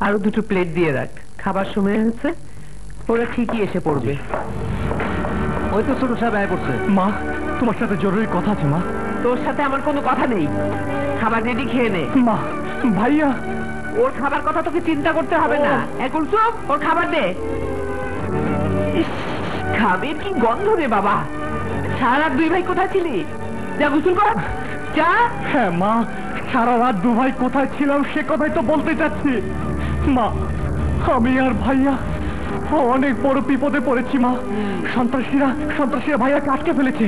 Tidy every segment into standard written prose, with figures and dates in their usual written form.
আরো দুটো প্লেট দিয়ে রাখ, খাবার সময় হয়েছে, ওরা ঠিকই এসে পড়বে। ওই তো ছোট সাহেব আয় পড়ছে। মা, তোমার সাথে জরুরি কথা আছে। মা, তোর সাথে আমার কোনো কথা নেই, খাবার রেডি, খেয়ে নে। মা, ভাইয়া, ওর খাবার কথা তোকে চিন্তা করতে হবে না। এখন চুপ, ওর খাবার দে। খাবে কি গন্ধ রে বাবা। সারা রাত দুই ভাই কোথায় ছিলি? যা গোসল কর, যা। হ্যাঁ মা, সারা রাত দু ভাই কোথায় ছিলাম সে কথাই তো বলতে চাচ্ছি। মা, আমি আর ভাইয়া অনেক বড় বিপদে পড়েছি মা। সন্ত্রাসীরা ভাইয়াকে আটকে ফেলেছে।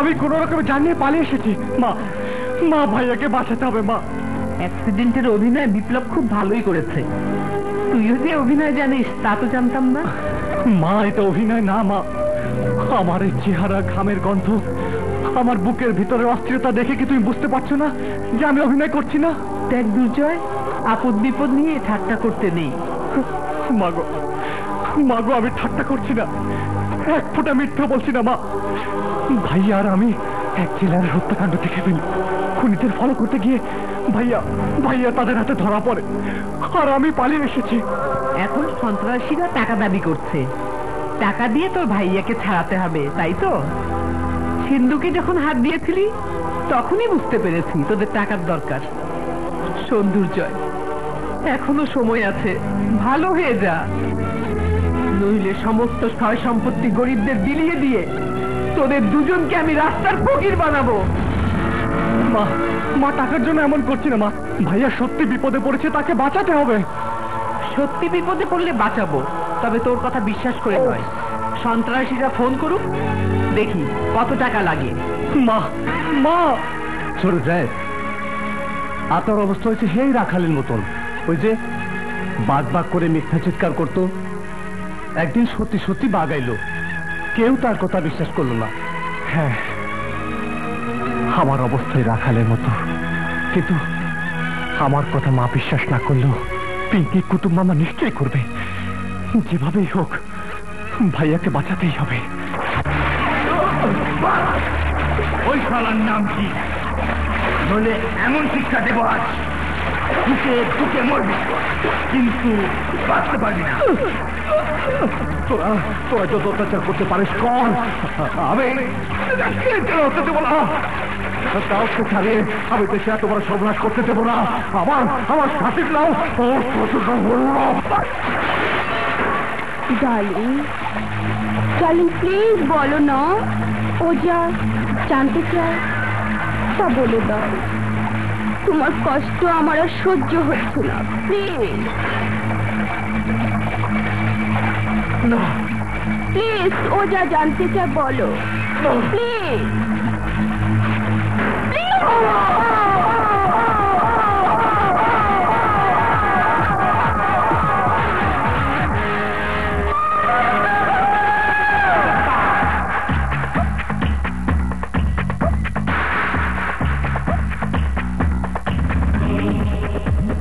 আমি কোন রকমে জানিয়ে পালিয়ে এসেছি। মা, ভাইয়াকে বাঁচাতে হবে। মা, অ্যাক্সিডেন্টের অভিনয় বিপ্লব খুব ভালোই করেছে। তুইও যে অভিনয় জানিস তা তো জানতাম না। মা, এটা অভিনয় না মা। আমার এই চেহারা, ঘামের গন্ধ, আমার বুকের ভিতরে অস্থিরতা দেখে কি তুমি বুঝতে পারছো না যে আমি অভিনয় করছি না? দেখ দুর্জয়, আপদ বিপদ নিয়ে ঠাট্টা করতে নেই। মাগো, আমি ঠাট্টা করছি না, এক ফোঁটা মিথ্যা বলছি না মা। ভাইয়া আর আমি এক জেলার হত্যাকাণ্ড দেখে ফেলি। খুনিদের ফলো করতে গিয়ে ভাইয়া তাদের হাতে ধরা পড়ে, আর আমি পালিয়ে এসেছি। এখন সন্ত্রাসীরা টাকা দাবি করছে, টাকা দিয়ে তোর ভাইয়াকে ছাড়াতে হবে, তাই তো? সিন্ধুকে যখন হাত দিয়েছিলি তখনই বুঝতে পেরেছি তোদের টাকার দরকার। শোন দুর্জয়, এখনো সময় আছে, ভালো হয়ে যা, নইলে সমস্ত সয় সম্পত্তি গরিবদের বিলিয়ে দিয়ে তোদের দুজনকে আমি রাস্তার ফকির বানাবো। মা, টাকার জন্য এমন করছি না মা। ভাইয়া সত্যি বিপদে পড়েছে, তাকে বাঁচাতে হবে। সত্যি বিপদে পড়লে বাঁচাবো, তবে তোর কথা বিশ্বাস করে নয়। সন্ত্রাসীরা ফোন করুক, দেখি কত টাকা লাগে। মা, ছোট যায় আপনার অবস্থা হয়েছে সেই রাখালের মতন। ওই যে বাগ করে মিথ্যা চিৎকার করতো, একদিন সত্যি বাগাইলো, কেউ তার কথা বিশ্বাস করলো না। হ্যাঁ, আমার অবস্থায় রাখালের মতো। কিন্তু আমার কথা মা বিশ্বাস না করলেও পিঙ্কি কুতুব মামা নিশ্চয়ই করবে। যেভাবেই হোক ভাইয়াকে বাঁচাতেই হবে। ওই শালার নাম কি? বলে এমন শিক্ষা দেব আজ দুকে মরবি, কিন্তু বাঁচতে পারবি না। তোরা যত অত্যাচার করতে পারিস কর, আমি হতে দেবো না। তাওকে ছাড়িয়ে আমি দেশে এত বড় সর্বনাশ করতে দেবো না। আমার শাসিক নাও। ডার্লিং প্লিজ বলো না, ও যা জানতে চায় তা বলে দাও। তোমার কষ্ট আমার আর সহ্য হচ্ছে না, প্লিজ প্লিজ, ও যা জানতে চায় বলো, প্লিজ।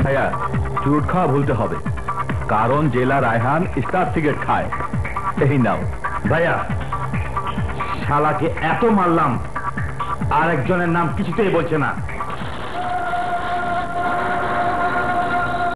ভাইয়া, চুরুট খাওয়া ভুলতে হবে, কারণ জেলা রায়হান স্টার সিগারেট খায়। এই নাও। ভাইয়া, শালাকে এত মারলাম, আর একজনের নাম কিছুতেই বলছে না।